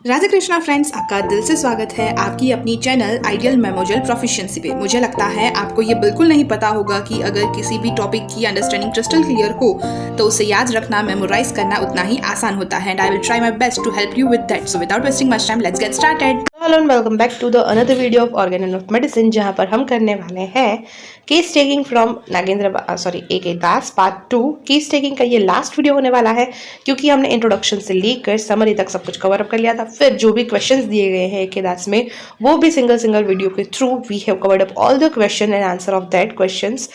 Radhe Krishna friends, आपका दिल से स्वागत है आपकी अपनी चैनल आइडियल मेमोरियल प्रोफिशिएंसी पे। मुझे लगता है आपको ये बिल्कुल नहीं पता होगा कि अगर किसी भी टॉपिक की अंडरस्टैंडिंग क्रिस्टल क्लियर हो तो उसे याद रखना, मेमोराइज करना उतना ही आसान होता है। And I will try my best to help you with that. So without wasting much time, let's get started. Hello and welcome back to the another video of organ of medicine, जहां पर हम करने वाले हैं case taking from A K. Das part 2। Case taking का ये last video होने वाला है क्योंकि हमने इंट्रोडक्शन से लेकर समरी तक सब कुछ कवर अप कर लिया था। फिर जो भी क्वेश्चंस दिए गए हैं ए.के. दास में, वो भी सिंगल वीडियो के through we have covered up all the question and answer of that questions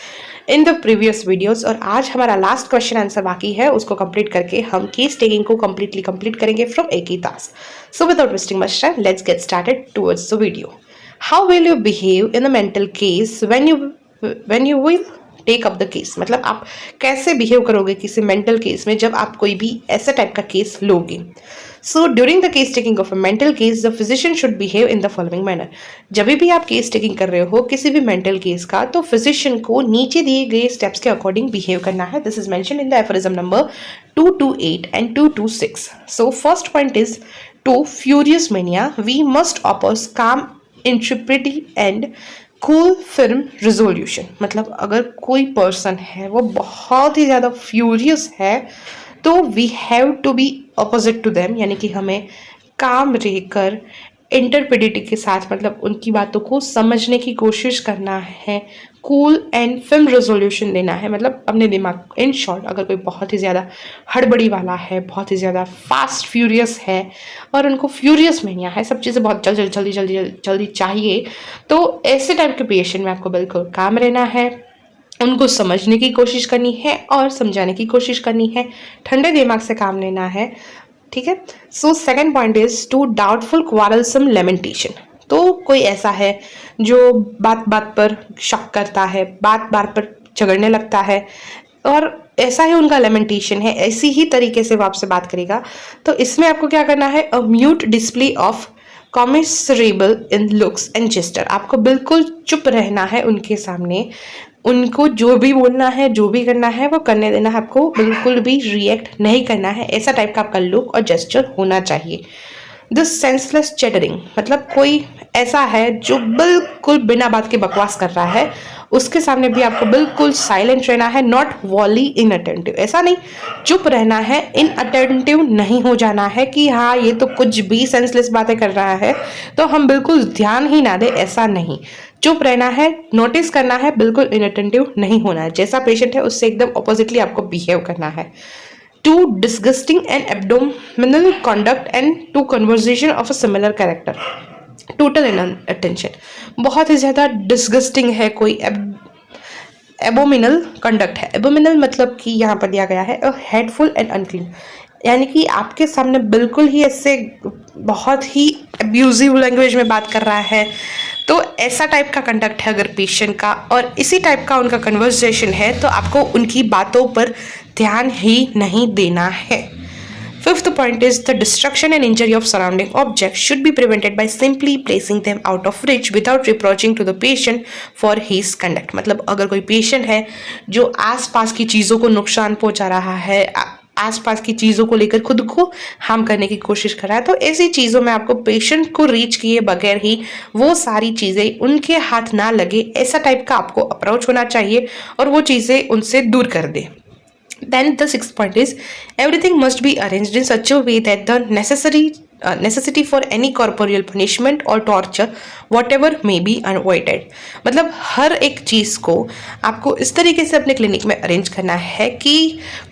in the previous videos. और आज हमारा लास्ट क्वेश्चन आंसर बाकी है, उसको कंप्लीट करके हम केस टेकिंग को कंप्लीट करेंगे from A K. Das. So without wasting much time, let's get started towards the video. How will you behave in a mental case when you will take up the case? मतलब आप कैसे behave करोगे किसी mental case में जब आप कोई भी ऐसा टाइप का केस लोगे। So during the case taking of a mental case, the physician should behave in the following manner. जब भी आप केस टेकिंग कर रहे हो किसी भी मेंटल केस का, तो फिजिशियन को नीचे दिए गए स्टेप्स के अकॉर्डिंग बिहेव करना है। This is mention in the aphorism number 228 and 226. So first point is to furious mania, we must oppose calm intrepidity and cool firm resolution. मतलब अगर कोई पर्सन है वो बहुत ही ज़्यादा फ्यूरियस है तो we have to be opposite to them, यानी कि हमें काम रहकर इंटरप्रेडिटी के साथ, मतलब उनकी बातों को समझने की कोशिश करना है, कूल एंड फिल्म रेजोल्यूशन देना है। मतलब अपने दिमाग, इन शॉर्ट अगर कोई बहुत ही ज़्यादा हड़बड़ी वाला है, बहुत ही ज़्यादा फास्ट फ्यूरियस है और उनको फ्यूरियस मैनिया है, सब चीज़ें बहुत जल्दी चाहिए, तो ऐसे टाइप के पेशेंट में आपको बिल्कुल काम रहना है, उनको समझने की कोशिश करनी है और समझाने की कोशिश करनी है, ठंडे दिमाग से काम लेना है। ठीक है। So second point is to doubtful quarrelsome lamentation. तो कोई ऐसा है जो बात बात पर शक करता है, बात पर झगड़ने लगता है और ऐसा ही उनका लेमेंटेशन है, ऐसी ही तरीके से वो आपसे बात करेगा। तो इसमें आपको क्या करना है, a mute display of commiserable in looks and gesture. आपको बिल्कुल चुप रहना है उनके सामने, उनको जो भी बोलना है, जो भी करना है वो करने देना है, आपको बिल्कुल भी रिएक्ट नहीं करना है। ऐसा टाइप का आपका लुक और जेस्चर होना चाहिए। दिस सेंसलेस चैटरिंग, मतलब कोई ऐसा है जो बिल्कुल बिना बात के बकवास कर रहा है, उसके सामने भी आपको बिल्कुल साइलेंट रहना है। नॉट वॉली इनअटेंटिव, ऐसा नहीं, चुप रहना है, इनअटेंटिव नहीं हो जाना है कि हाँ ये तो कुछ भी सेंसलेस बातें कर रहा है तो हम बिल्कुल ध्यान ही ना दे, ऐसा नहीं। चुप रहना है, नोटिस करना है, बिल्कुल इनअटेंटिव नहीं होना है। जैसा पेशेंट है उससे एकदम अपोजिटली आपको बिहेव करना है। To disgusting and abdominal conduct and to conversation of a similar character, total attention. बहुत ही ज़्यादा डिस्गस्टिंग है, कोई एबोमिनल कंडक्ट है। एबोमिनल मतलब कि यहाँ पर दिया गया है अ हेडफुल एंड अनक्लीन, यानी कि आपके सामने बिल्कुल ही ऐसे बहुत ही अब्यूजिव लैंग्वेज में बात कर रहा है। तो ऐसा टाइप का कंडक्ट है अगर पेशेंट का और इसी टाइप का उनका कन्वर्सेशन है तो आपको उनकी बातों पर ध्यान ही नहीं देना है। Fifth point is the destruction and injury of surrounding objects should be prevented by simply placing them out of reach without reproaching to the patient for his conduct. मतलब अगर कोई पेशेंट है जो आसपास की चीज़ों को नुकसान पहुंचा रहा है, आसपास की चीज़ों को लेकर खुद को हार्म करने की कोशिश कर रहा है, तो ऐसी चीज़ों में आपको पेशेंट को रीच किए बगैर ही वो सारी चीज़ें उनके हाथ ना लगे, ऐसा टाइप का आपको अप्रोच होना चाहिए और वो चीज़ें उनसे दूर कर दे। Then the sixth point is everything must be arranged in such a way that the necessity for any corporeal punishment or torture whatever may be avoided. मतलब हर एक चीज़ को आपको इस तरीके से अपने क्लिनिक में अरेंज करना है कि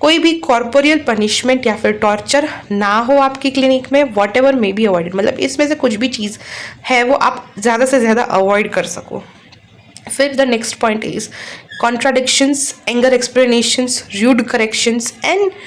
कोई भी कॉर्पोरियल पनिशमेंट या फिर टॉर्चर ना हो आपकी क्लिनिक में, whatever may be avoided, मतलब इसमें से कुछ भी चीज़ है वो आप ज़्यादा से ज़्यादा अवॉइड कर सको। फिर the next point is contradictions, anger explanations, rude corrections and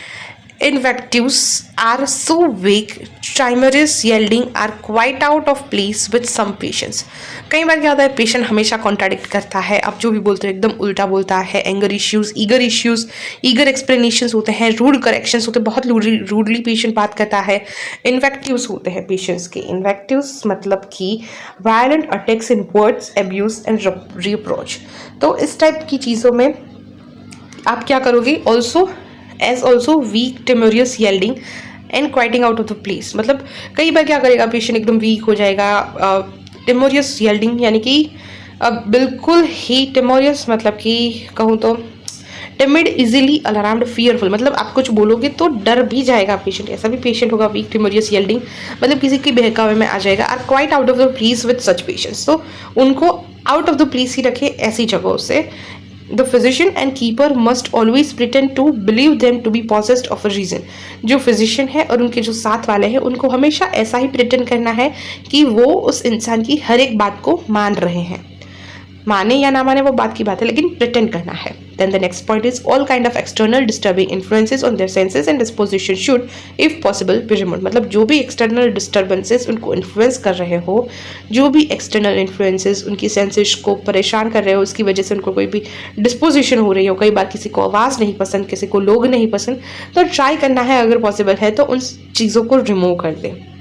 invectives are so vague, timorous yelling are quite out of place with some patients. कई बार क्या होता है, पेशेंट हमेशा कॉन्ट्राडिक्ट करता है, आप जो भी बोलते हो एकदम उल्टा बोलता है। एंगर इश्यूज, ईगर एक्सप्लेनेशंस होते हैं, रूड करेक्शंस होते हैं, बहुत रूडली पेशेंट बात करता है। इन्वेक्टिव्स होते हैं पेशेंट्स के। इन्वेक्टिव्स मतलब कि violent attacks in words, abuse and reproach. तो इस टाइप की चीज़ों में आप क्या करोगे, also weak timorous yielding and quitting out of the place. मतलब कई बार क्या करेगा पेशेंट, एकदम वीक हो जाएगा, टिमोरियस येल्डिंग यानी कि बिल्कुल ही टिमोरियस, मतलब कि कहूँ तो टिमिड, इजीली अलार्म्ड, फियरफुल, मतलब आप कुछ बोलोगे तो डर भी जाएगा पेशेंट। ऐसा भी पेशेंट होगा वीक, टिमोरियस, येल्डिंग, मतलब किसी के बहकावे में आ जाएगा। Or quite out of the place with such patients, तो उनको आउट ऑफ द प्लेस ही रखे ऐसी जगहों से। The physician and keeper must always pretend to believe them to be possessed of a reason. जो फिजिशियन है और उनके जो साथ वाले हैं उनको हमेशा ऐसा ही प्रिटेंड करना है कि वो उस इंसान की हर एक बात को मान रहे हैं। माने या ना माने वो बात की बात है, लेकिन प्रिटेंड करना है। Then the next point is all kind of external disturbing influences on their senses and disposition should if possible be removed. मतलब जो भी एक्सटर्नल डिस्टर्बेंसेस उनको इन्फ्लुएंस कर रहे हो, जो भी एक्सटर्नल इन्फ्लुएंसेस उनकी सेंसेस को परेशान कर रहे हो, उसकी वजह से उनको कोई भी डिस्पोजिशन हो रही हो, कई बार किसी को आवाज़ नहीं पसंद, किसी को लोग नहीं पसंद, तो ट्राई करना है अगर पॉसिबल है तो उन चीज़ों को रिमूव कर दें।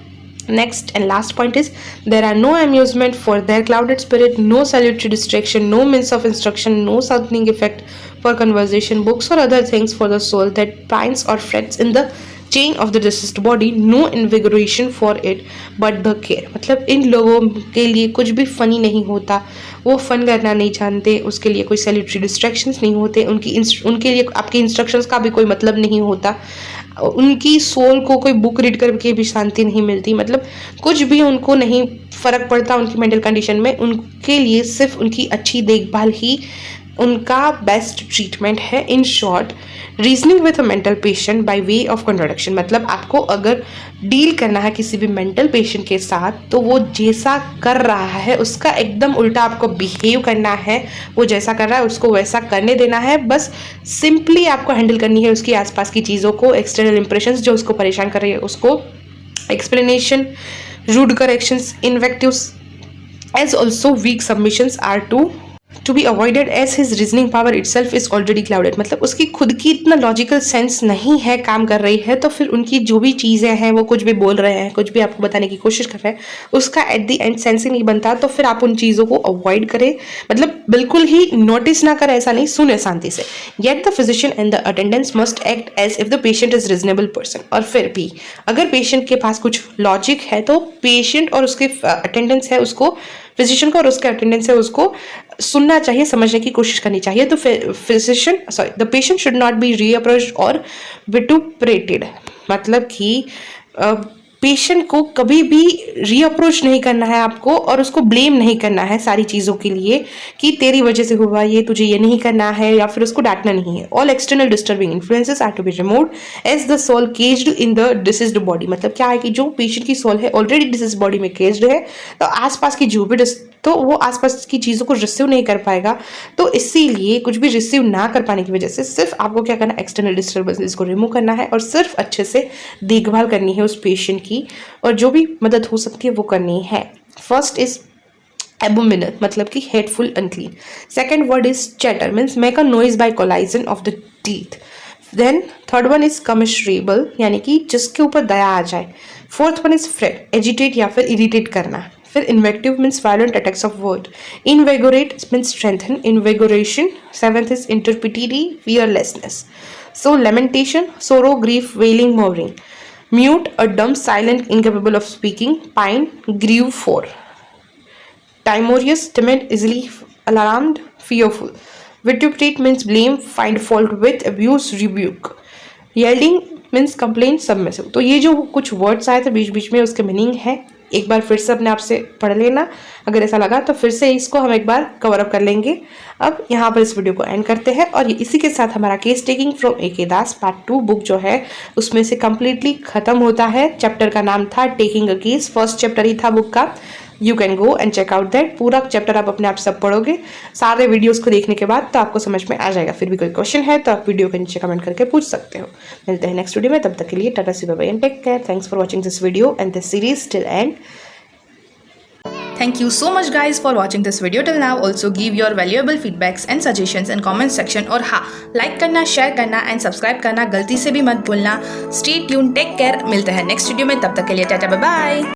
Next and last point is there are no amusement for their clouded spirit, no salutary distraction, no means of instruction, no soothing effect for conversation, books or other things for the soul that pines or frets in the chain of the deceased body, no invigoration for it but the care। मतलब इन लोगों के लिए कुछ भी funny नहीं होता, वो fun करना नहीं जानते, उसके लिए कोई सैल्यूटरी डिस्ट्रैक्शंस नहीं होते, उनके लिए आपके इंस्ट्रक्शंस का भी कोई मतलब नहीं होता, उनकी सोल को कोई बुक रीड करके भी शांति नहीं मिलती, मतलब कुछ भी उनको नहीं फर्क पड़ता उनकी मेंटल कंडीशन में। उनके लिए सिर्फ उनकी अच्छी देखभाल ही उनका बेस्ट ट्रीटमेंट है। In short, reasoning with a mental patient by way of contradiction, मतलब आपको अगर डील करना है किसी भी मेंटल पेशेंट के साथ तो वो जैसा कर रहा है उसका एकदम उल्टा आपको बिहेव करना है, वो जैसा कर रहा है उसको वैसा करने देना है। बस सिंपली आपको हैंडल करनी है उसकी आसपास की चीज़ों को, एक्सटर्नल इंप्रेशंस जो उसको परेशान कर रही है उसको, explanation, rude corrections, invectives as also weak submissions are to be avoided as his reasoning power itself is already clouded। मतलब उसकी खुद की इतना लॉजिकल सेंस नहीं है, काम कर रही है, तो फिर उनकी जो भी चीज़ें हैं, वो कुछ भी बोल रहे हैं, कुछ भी आपको बताने की कोशिश कर रहे हैं, उसका एट द एंड सेंस ही नहीं बनता, तो फिर आप उन चीज़ों को अवॉइड करें, मतलब बिल्कुल ही नोटिस ना करें, ऐसा नहीं, सुने शांति से। Yet the physician and the attendants must act as if the patient is reasonable person. और फिर भी अगर पेशेंट के पास कुछ लॉजिक है तो पेशेंट और उसके अटेंडेंस है उसको, फिजिशियन को और उसके अटेंडेंस है उसको सुनना चाहिए, समझने की कोशिश करनी चाहिए। तो the patient should not be reproached और विटुपरेटेड, मतलब कि पेशेंट को कभी भी रीअप्रोच नहीं करना है आपको, और उसको ब्लेम नहीं करना है सारी चीज़ों के लिए कि तेरी वजह से हुआ ये, तुझे ये नहीं करना है, या फिर उसको डांटना नहीं है। All external disturbing influences are to be removed as the soul caged in the diseased body. मतलब क्या है कि जो पेशेंट की सोल है ऑलरेडी डिसीज बॉडी में केज्ड है, तो आसपास की जो भी तो वो आसपास की चीज़ों को रिसीव नहीं कर पाएगा, तो इसीलिए कुछ भी रिसीव ना कर पाने की वजह से सिर्फ आपको क्या करना है, एक्सटर्नल डिस्टर्बेंसेस को रिमूव करना है और सिर्फ अच्छे से देखभाल करनी है उस पेशेंट की, और जो भी मदद हो सकती है वो करनी है। फर्स्ट इज abominable, मतलब कि hateful, unclean. Second word is chatter, means make a noise by collision of the teeth. Then third one is commiserable, यानी कि जिसके ऊपर दया आ जाए। Fourth one is fret, agitate या फिर इरिटेट करना। फिर invective means violent attacks of word. Invigorate means strengthen, invigoration. Seventh is intrepidity, fearlessness. So lamentation, sorrow, grief, wailing, mourning. Mute, a dumb, silent, incapable of speaking. Pine, grieve for. Timorous, timid, easily alarmed, fearful. Vituperate means blame, find fault with, abuse, rebuke. Yielding means complain, submissive। तो ये जो कुछ words आए थे बीच बीच में, उसके meaning है, एक बार फिर से अपने आप से पढ़ लेना, अगर ऐसा लगा तो फिर से इसको हम एक बार कवर अप कर लेंगे। अब यहाँ पर इस वीडियो को एंड करते हैं, और इसी के साथ हमारा case taking from A.K. Das part 2 book जो है उसमें से कम्प्लीटली खत्म होता है। चैप्टर का नाम था taking a case, first chapter ही था बुक का। You can go and check out that. पूरा चैप्टर आप अपने आप सब पढ़ोगे सारे वीडियोस को देखने के बाद, तो आपको समझ में आ जाएगा। फिर भी कोई क्वेश्चन है तो आप वीडियो के नीचे कमेंट करके पूछ सकते हो। मिलते हैं नेक्स्ट वीडियो में, तब तक के लिए tata see bye and take care. Thanks for watching this video and this series till end. Thank you so much guys for watching this video till now. Also give your valuable feedbacks and suggestions in comment section, और हाँ, like करना, share करना and subscribe करना गलती से भी मत भूलना। Stay tuned, take care। मिलते हैं नेक्स्ट वीडियो में, तब तक के लिए टाटा बाय बाय।